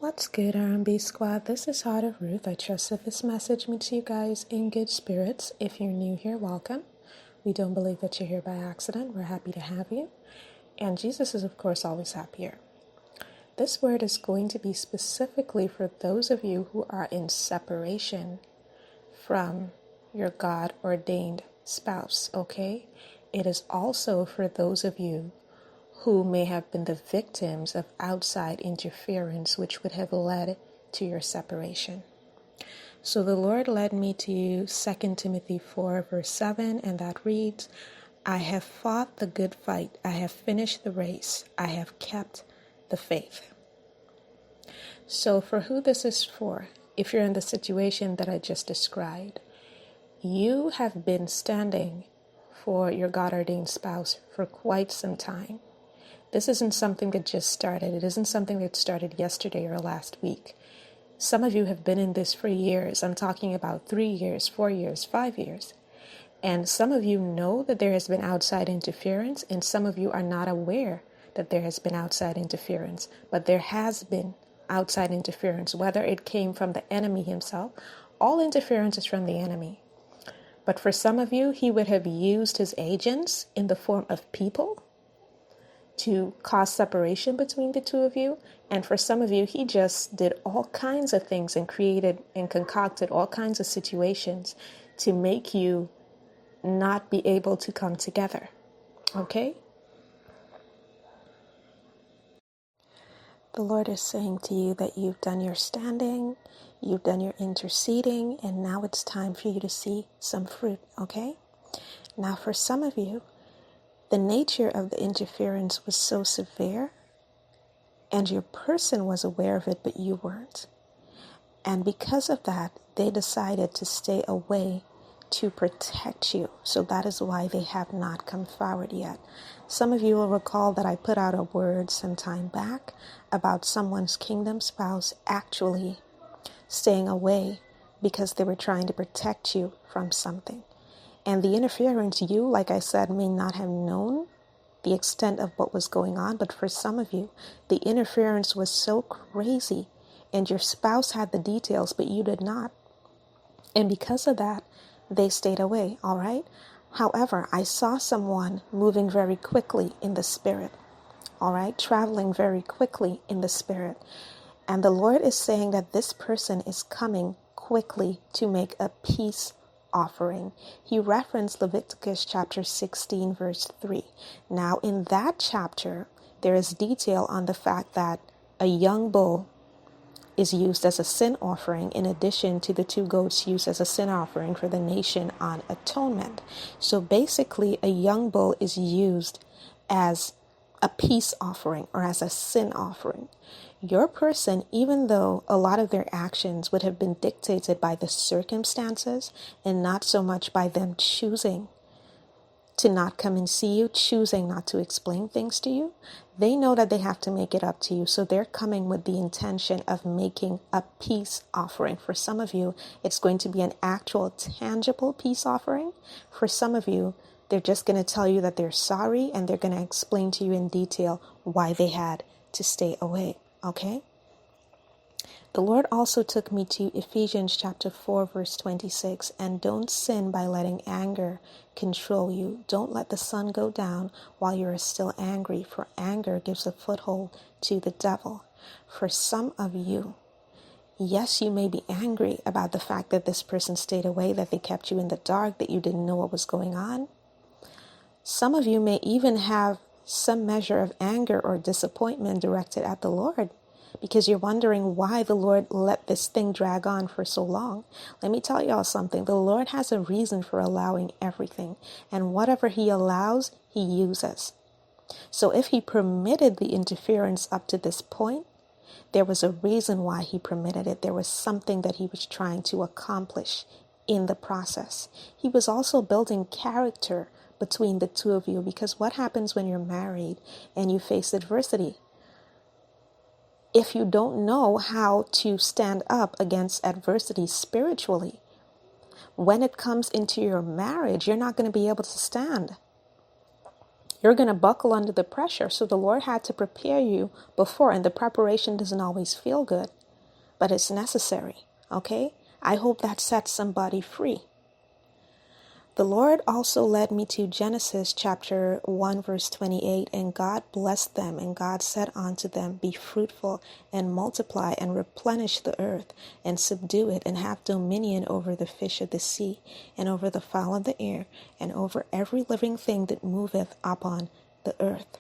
What's good, R&B Squad? This is Heart of Ruth. I trust that this message meets you guys in good spirits. If you're new here, welcome. We don't believe that you're here by accident. We're happy to have you. And Jesus is, of course, always happier. This word is going to be specifically for those of you who are in separation from your God-ordained spouse, okay? It is also for those of you who may have been the victims of outside interference, which would have led to your separation. So the Lord led me to 2 Timothy 4, verse 7, and that reads, I have fought the good fight. I have finished the race. I have kept the faith. So for who this is for, if you're in the situation that I just described, you have been standing for your God-ordained spouse for quite some time. This isn't something that just started. It isn't something that started yesterday or last week. Some of you have been in this for years. I'm talking about 3 years, 4 years, 5 years. And some of you know that there has been outside interference, and some of you are not aware that there has been outside interference. But there has been outside interference, whether it came from the enemy himself. All interference is from the enemy. But for some of you, he would have used his agents in the form of people to cause separation between the two of you. And for some of you, he just did all kinds of things and created and concocted all kinds of situations to make you not be able to come together. Okay? The Lord is saying to you that you've done your standing, you've done your interceding, and now it's time for you to see some fruit. Okay? Now for some of you, the nature of the interference was so severe, and your person was aware of it, but you weren't. And because of that, they decided to stay away to protect you. So that is why they have not come forward yet. Some of you will recall that I put out a word some time back about someone's kingdom spouse actually staying away because they were trying to protect you from something. And the interference, you, like I said, may not have known the extent of what was going on. But for some of you, the interference was so crazy and your spouse had the details, but you did not. And because of that, they stayed away, all right? However, I saw someone moving very quickly in the spirit, all right? Traveling very quickly in the spirit. And the Lord is saying that this person is coming quickly to make a peace offering. He referenced Leviticus chapter 16, verse 3. Now, in that chapter, there is detail on the fact that a young bull is used as a sin offering in addition to the 2 goats used as a sin offering for the nation on Atonement. So basically, a young bull is used as a peace offering or as a sin offering. Your person, even though a lot of their actions would have been dictated by the circumstances and not so much by them choosing to not come and see you, choosing not to explain things to you, they know that they have to make it up to you. So they're coming with the intention of making a peace offering. For some of you, it's going to be an actual tangible peace offering. For some of you, they're just going to tell you that they're sorry and they're going to explain to you in detail why they had to stay away. Okay? The Lord also took me to Ephesians chapter 4, verse 26. And don't sin by letting anger control you. Don't let the sun go down while you are still angry, for anger gives a foothold to the devil. For some of you, yes, you may be angry about the fact that this person stayed away, that they kept you in the dark, that you didn't know what was going on. Some of you may even have some measure of anger or disappointment directed at the Lord because you're wondering why the Lord let this thing drag on for so long. Let me tell y'all something. The Lord has a reason for allowing everything, and whatever he allows, he uses. So if he permitted the interference up to this point, there was a reason why he permitted it. There was something that he was trying to accomplish in the process. He was also building character between the two of you, because what happens when you're married and you face adversity? If you don't know how to stand up against adversity spiritually, when it comes into your marriage, you're not going to be able to stand. You're going to buckle under the pressure. So the Lord had to prepare you before, and the preparation doesn't always feel good, but it's necessary. Okay? I hope that sets somebody free. The Lord also led me to Genesis chapter 1 verse 28, and God blessed them, and God said unto them, be fruitful and multiply and replenish the earth and subdue it and have dominion over the fish of the sea and over the fowl of the air and over every living thing that moveth upon the earth.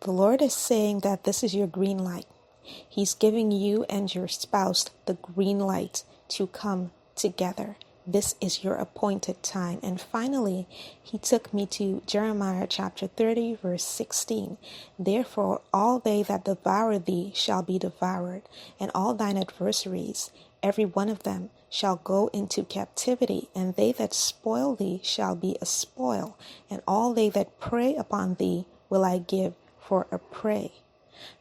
The Lord is saying that this is your green light. He's giving you and your spouse the green light to come together. This is your appointed time. And finally, he took me to Jeremiah chapter 30, verse 16. Therefore, all they that devour thee shall be devoured, and all thine adversaries, every one of them, shall go into captivity, and they that spoil thee shall be a spoil, and all they that prey upon thee will I give for a prey.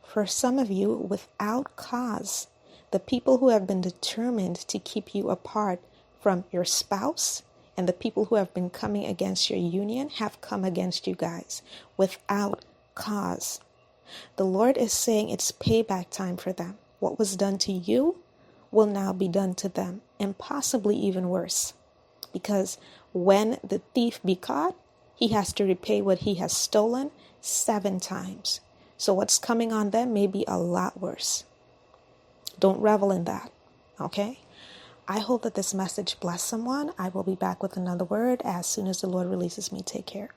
For some of you, without cause, the people who have been determined to keep you apart from your spouse and the people who have been coming against your union have come against you guys without cause. The Lord is saying it's payback time for them. What was done to you will now be done to them, and possibly even worse. Because when the thief be caught, he has to repay what he has stolen 7 times. So what's coming on them may be a lot worse. Don't revel in that, okay? I hope that this message blessed someone. I will be back with another word as soon as the Lord releases me. Take care.